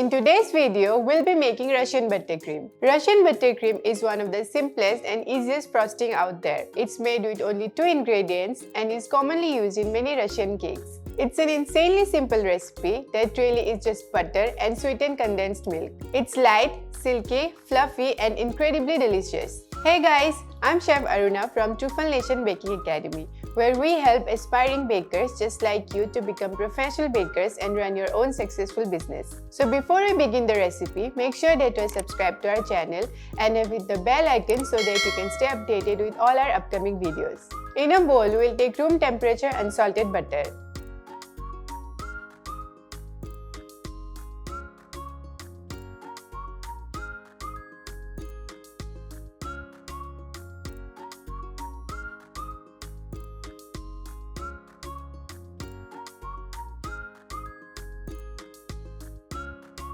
In today's video, we'll be making Russian buttercream. Russian buttercream is one of the simplest and easiest frosting out there. It's made with only 2 ingredients and is commonly used in many Russian cakes. It's an insanely simple recipe that really is just butter and sweetened condensed milk. It's light, silky, fluffy and incredibly delicious. Hey guys, I'm Chef Aruna from True Nation Baking Academy, where we help aspiring bakers just like you to become professional bakers and run your own successful business. So before we begin the recipe, make sure that you are subscribed to our channel and hit the bell icon so that you can stay updated with all our upcoming videos. In a bowl, we'll take room temperature unsalted butter.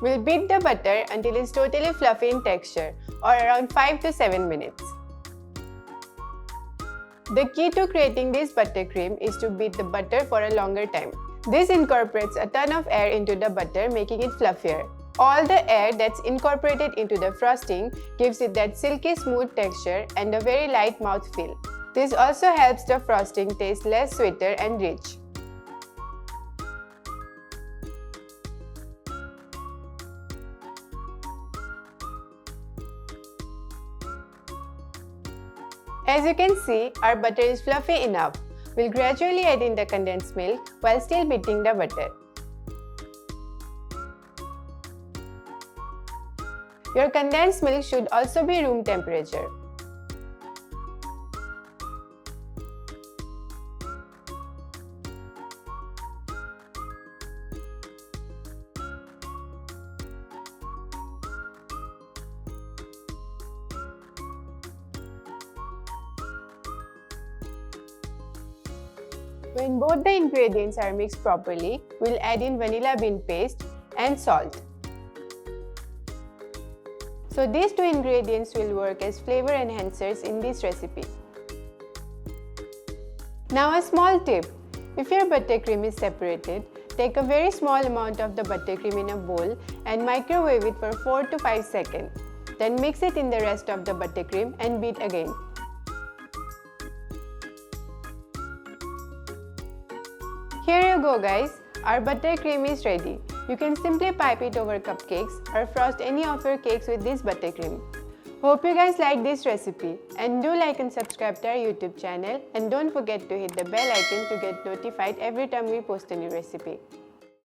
We'll beat the butter until it's totally fluffy in texture, or around 5 to 7 minutes. The key to creating this buttercream is to beat the butter for a longer time. This incorporates a ton of air into the butter, making it fluffier. All the air that's incorporated into the frosting gives it that silky smooth texture and a very light mouthfeel. This also helps the frosting taste less sweeter and rich. As you can see, our butter is fluffy enough. We'll gradually add in the condensed milk while still beating the butter. Your condensed milk should also be room temperature. When both the ingredients are mixed properly, we'll add in vanilla bean paste and salt. So these 2 ingredients will work as flavor enhancers in this recipe. Now a small tip. If your buttercream is separated, take a very small amount of the buttercream in a bowl and microwave it for 4 to 5 seconds. Then mix it in the rest of the buttercream and beat again. Here you go guys, our buttercream is ready. You can simply pipe it over cupcakes or frost any of your cakes with this buttercream. Hope you guys like this recipe and do like and subscribe to our YouTube channel and don't forget to hit the bell icon to get notified every time we post a new recipe.